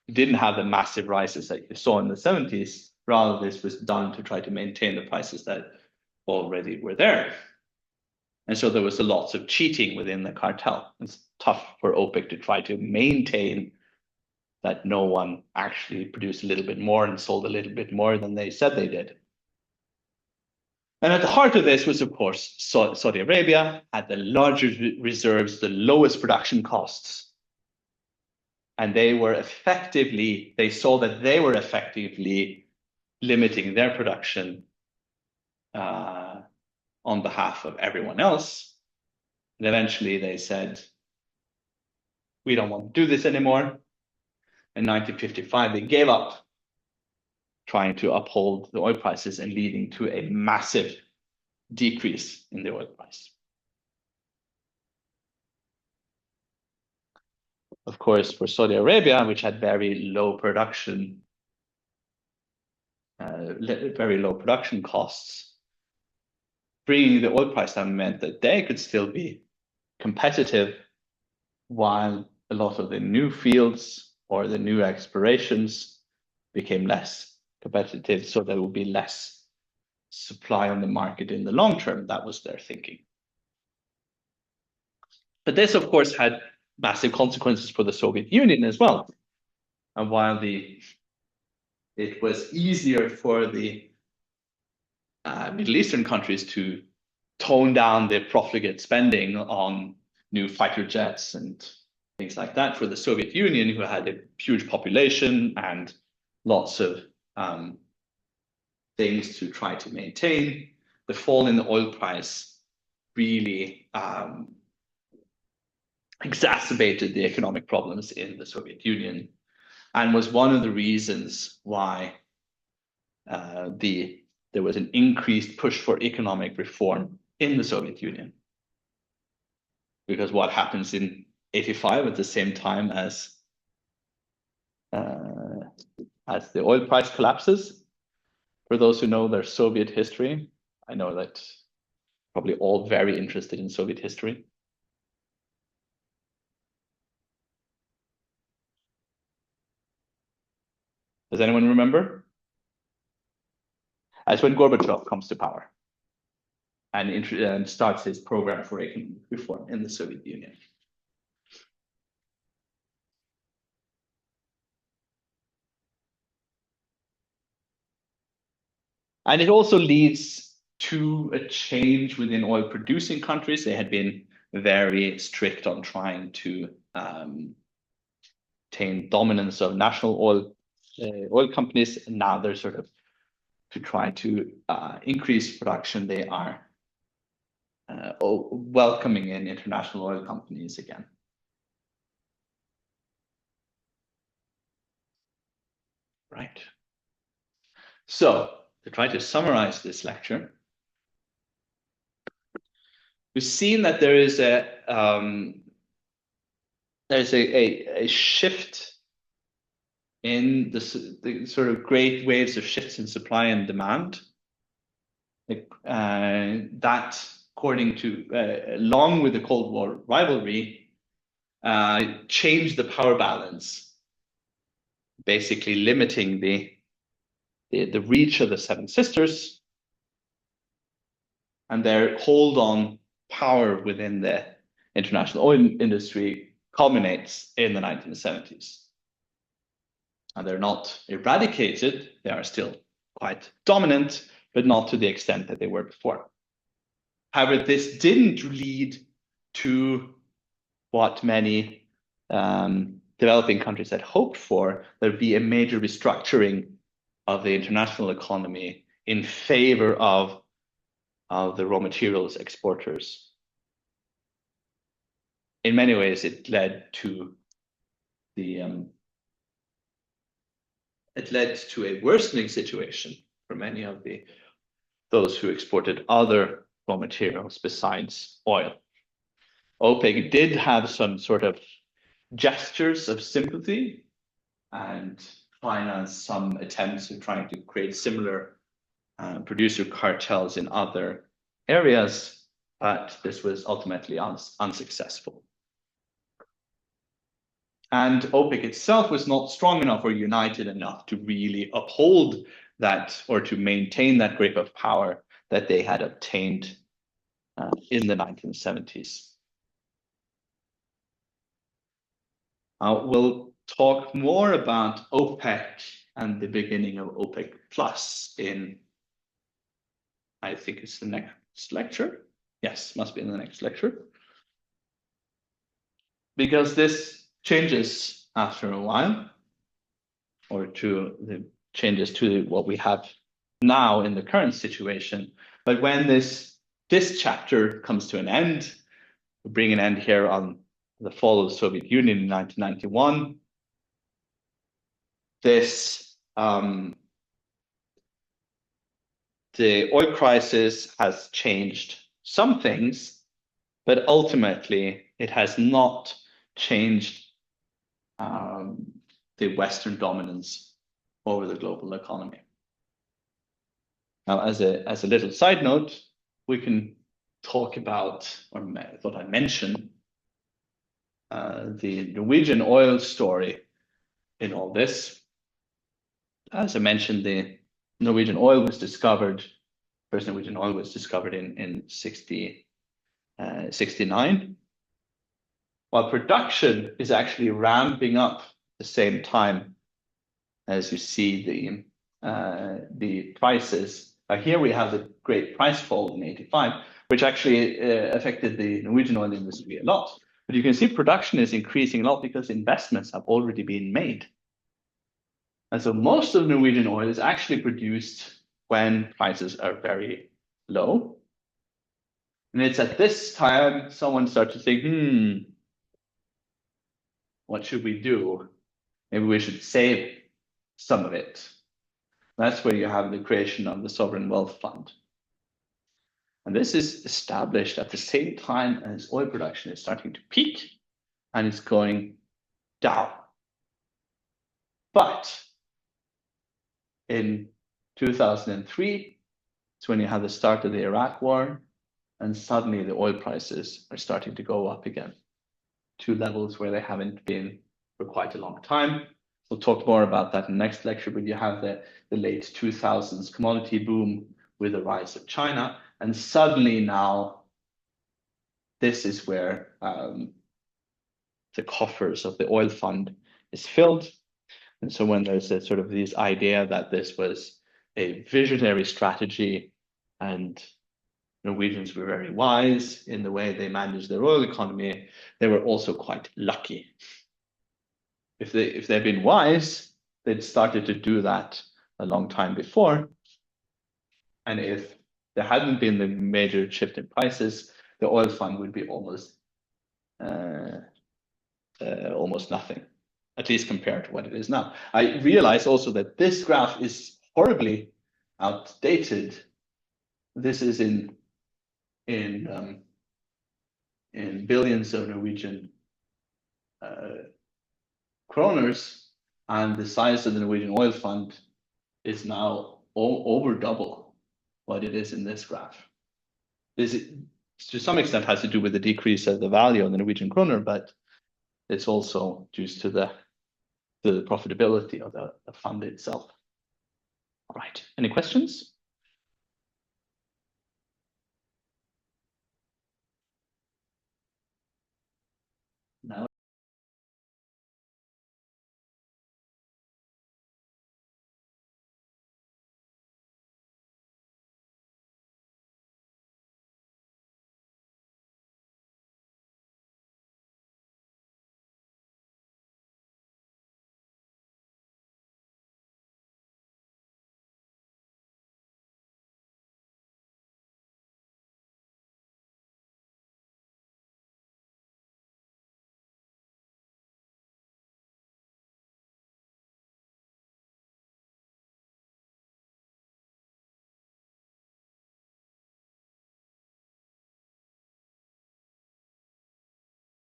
You didn't have the massive rises that you saw in the 70s. Rather, this was done to try to maintain the prices that already were there. And so there was a lot of cheating within the cartel. It's tough for OPEC to try to maintain that no one actually produced a little bit more and sold a little bit more than they said they did. And at the heart of this was, of course, Saudi Arabia had the largest reserves, the lowest production costs. And they saw that they were effectively limiting their production on behalf of everyone else. And eventually they said, we don't want to do this anymore. In 1955, they gave up trying to uphold the oil prices and leading to a massive decrease in the oil price. Of course, for Saudi Arabia, which had very low production costs, bringing the oil price down meant that they could still be competitive, while a lot of the new fields or the new explorations became less competitive, so there would be less supply on the market in the long term. That was their thinking. But this, of course, had massive consequences for the Soviet Union as well. And while it was easier for the Middle Eastern countries to tone down their profligate spending on new fighter jets and things like that, for the Soviet Union, who had a huge population and lots of things to try to maintain, the fall in the oil price really exacerbated the economic problems in the Soviet Union, and was one of the reasons why there was an increased push for economic reform in the Soviet Union. Because what happens in 85 at the same time as the oil price collapses? For those who know their Soviet history, I know that probably all very interested in Soviet history. Does anyone remember? That's when Gorbachev comes to power and starts his program for economic reform in the Soviet Union. And it also leads to a change within oil producing countries. They had been very strict on trying to obtain dominance of national oil companies. And now they're sort of, to try to increase production, they are welcoming in international oil companies again. Right. So, to try to summarize this lecture, we've seen that there is a shift in the sort of great waves of shifts in supply and demand. That, according to, along with the Cold War rivalry, changed the power balance, basically limiting the reach of the Seven Sisters, and their hold on power within the international oil industry culminates in the 1970s. And they're not eradicated, they are still quite dominant, but not to the extent that they were before. However, this didn't lead to what many developing countries had hoped for. There'd be a major restructuring of the international economy in favor of the raw materials exporters. In many ways, it led to a worsening situation for many of those who exported other raw materials besides oil. OPEC did have some sort of gestures of sympathy and finance some attempts at trying to create similar producer cartels in other areas, but this was ultimately unsuccessful. And OPEC itself was not strong enough or united enough to really uphold that or to maintain that grip of power that they had obtained in the 1970s. We'll talk more about OPEC and the beginning of OPEC Plus in, I think it's the next lecture. Yes, must be in the next lecture. Because this changes after a while, or to the changes to what we have now in the current situation. But when this chapter comes to an end, we bring an end here on the fall of the Soviet Union in 1991. The oil crisis has changed some things, but ultimately it has not changed the Western dominance over the global economy. Now, as a little side note, we can talk about, or I thought I'd mention, the Norwegian oil story in all this. As I mentioned, the Norwegian oil was discovered, first Norwegian oil was discovered in 69, while production is actually ramping up the same time as you see the prices. Here we have the great price fall in 85, which actually affected the Norwegian oil industry a lot. But you can see production is increasing a lot because investments have already been made. And so most of Norwegian oil is actually produced when prices are very low. And it's at this time someone starts to think, what should we do? Maybe we should save some of it. That's where you have the creation of the Sovereign Wealth Fund. And this is established at the same time as oil production is starting to peak and it's going down. But in 2003, it's when you have the start of the Iraq War, and suddenly the oil prices are starting to go up again to levels where they haven't been for quite a long time. We'll talk more about that in the next lecture, but you have the late 2000s commodity boom with the rise of China. And suddenly now, this is where the coffers of the oil fund is filled. And so when there's a sort of this idea that this was a visionary strategy and Norwegians were very wise in the way they managed their oil economy, they were also quite lucky. If they'd been wise, they'd started to do that a long time before. And if there hadn't been the major shift in prices, the oil fund would be almost nothing, at least compared to what it is now. I realize also that this graph is horribly outdated. This is in billions of Norwegian kroners, and the size of the Norwegian oil fund is now over double what it is in this graph. This, to some extent, has to do with the decrease of the value of the Norwegian kroner, but it's also due to the profitability of the fund itself. All right, any questions?